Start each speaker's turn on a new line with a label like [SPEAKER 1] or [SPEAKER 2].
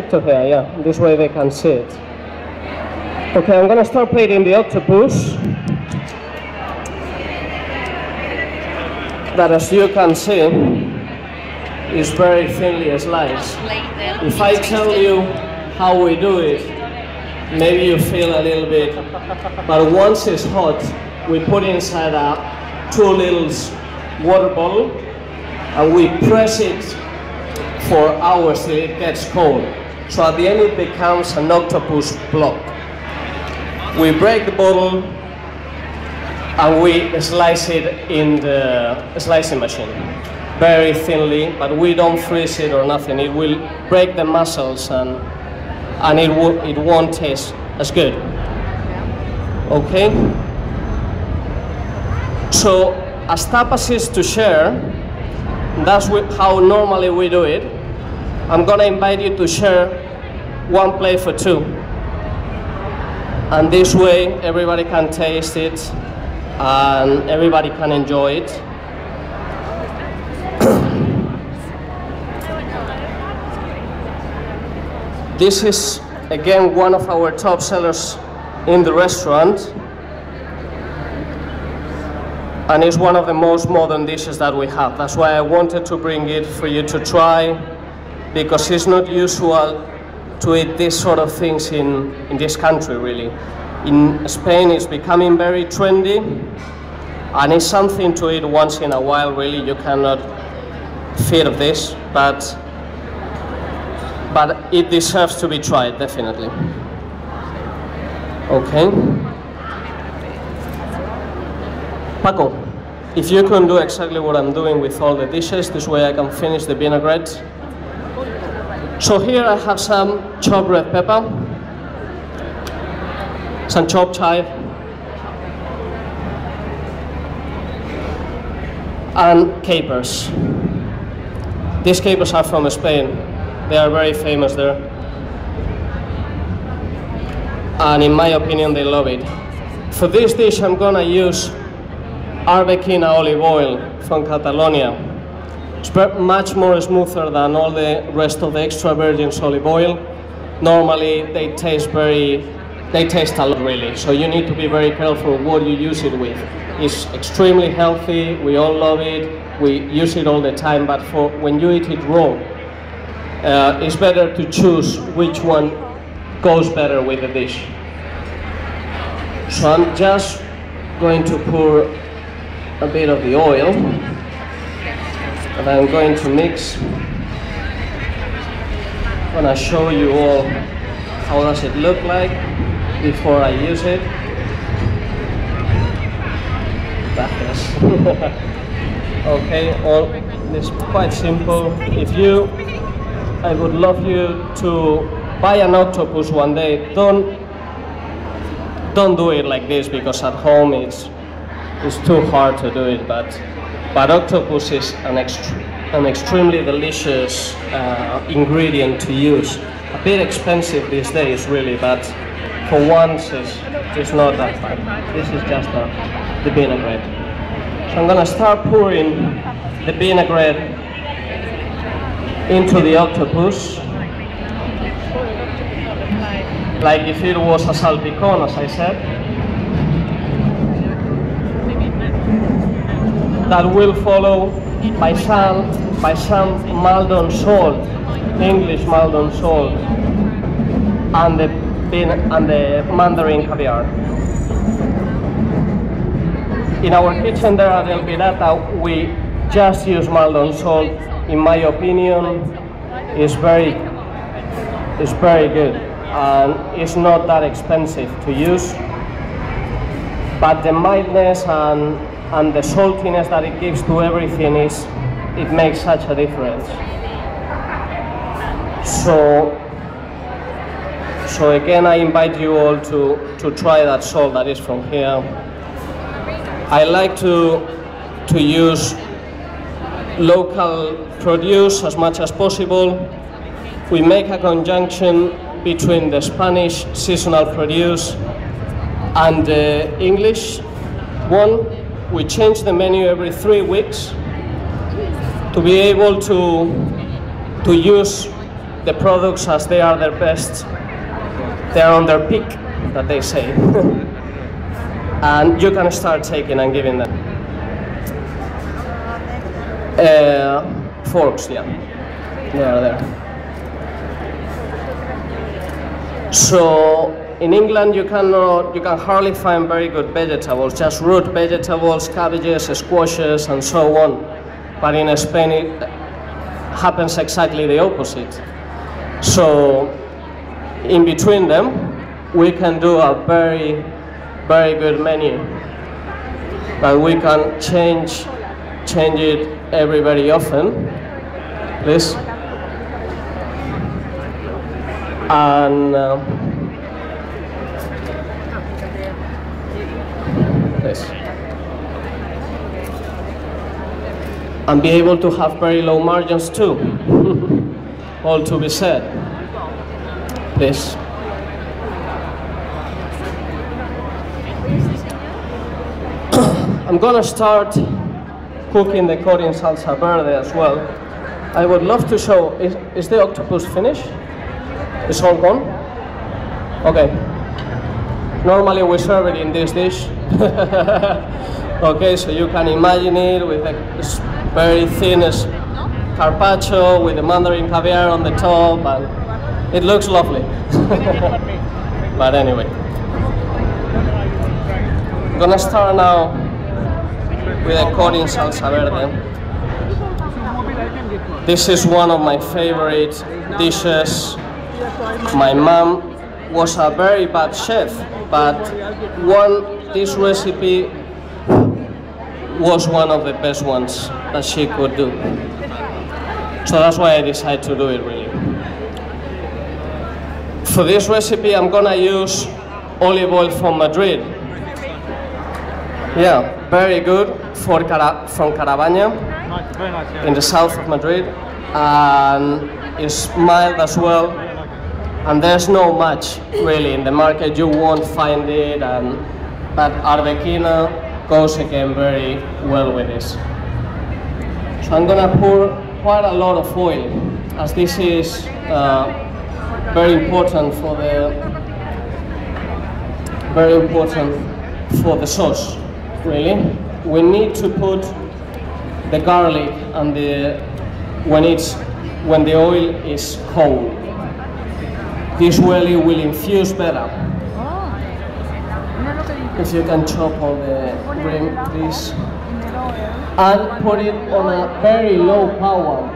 [SPEAKER 1] picture here, yeah, this way they can see it. Okay, I'm gonna start plating the octopus. That, as you can see, is very thinly sliced. If I tell you how we do it, maybe you feel a little bit, but once it's hot, we put inside a 2 little water bottle and we press it for hours till it gets cold. So at the end it becomes an octopus block. We break the bottle and we slice it in the slicing machine. Very thinly, but we don't freeze it or nothing. It will break the muscles and it won't taste as good. Okay? So, as tapas is to share, that's how normally we do it. I'm gonna invite you to share 1 plate for 2. And this way, everybody can taste it and everybody can enjoy it. This is, again, one of our top sellers in the restaurant. And it's one of the most modern dishes that we have. That's why I wanted to bring it for you to try, because it's not usual to eat these sort of things in this country, really. In Spain, it's becoming very trendy, and it's something to eat once in a while, really. You cannot feed of this, but it deserves to be tried, definitely. Okay. Paco, if you can do exactly what I'm doing with all the dishes, this way I can finish the vinaigrette. So here I have some chopped red pepper, some chopped chive, and capers. These capers are from Spain. They are very famous there. And in my opinion, they love it. For this dish, I'm gonna use Arbequina olive oil from Catalonia. It's much more smoother than all the rest of the extra virgin olive oil. Normally, they taste a lot, really. So you need to be very careful what you use it with. It's extremely healthy. We all love it. We use it all the time. But for when you eat it raw, it's better to choose which one goes better with the dish. So I'm just going to pour a bit of the oil, and I'm going to mix. I'm gonna show you all how does it look like before I use it. Okay, all this is quite simple. I would love you to buy an octopus one day. Don't do it like this, because at home it's too hard to do it. But octopus is an extremely delicious ingredient to use. A bit expensive these days, really, but for once it's not that bad. This is just the vinaigrette. So I'm gonna start pouring the vinaigrette into the octopus, like if it was a salpicón, as I said. That will follow by some Maldon salt, English Maldon salt, and the Mandarin caviar. In our kitchen there at El Pirata, we just use Maldon salt. In my opinion, it's very good, and it's not that expensive to use. But the mildness and the saltiness that it gives to everything it makes such a difference. So again, I invite you all to try that salt that is from here. I like to use local produce as much as possible. We make a conjunction between the Spanish seasonal produce and the English one. We change the menu every 3 weeks to be able to use the products as they are their best. They are on their peak, that they say. And you can start taking and giving them. Forks, yeah, they are there. So in England you can hardly find very good vegetables, just root vegetables, cabbages, squashes, and so on. But in Spain it happens exactly the opposite. So in between them we can do a very, very good menu. But we can change it very often, please. And please. And be able to have very low margins too. All to be said. Please. I'm gonna start cooking the cod in salsa verde as well. I would love to show, is the octopus finished? It's all gone? Okay. Normally we serve it in this dish. Okay, so you can imagine it with a very thin carpaccio with the mandarin caviar on the top, and it looks lovely. But anyway. I'm gonna start now with a cod in salsa verde. This is one of my favorite dishes. My mom was a very bad chef, but this recipe was one of the best ones that she could do. So that's why I decided to do it, really. For this recipe, I'm gonna use olive oil from Madrid. Yeah, very good from Carabanya, in the south of Madrid, and it's mild as well. And there's no match really in the market. You won't find it, but Arbequina goes again very well with this. So I'm gonna pour quite a lot of oil, as this is very important for the sauce. Really, we need to put the garlic and when the oil is cold. This way it will infuse better. If you can chop all the rim, please. And put it on a very low power.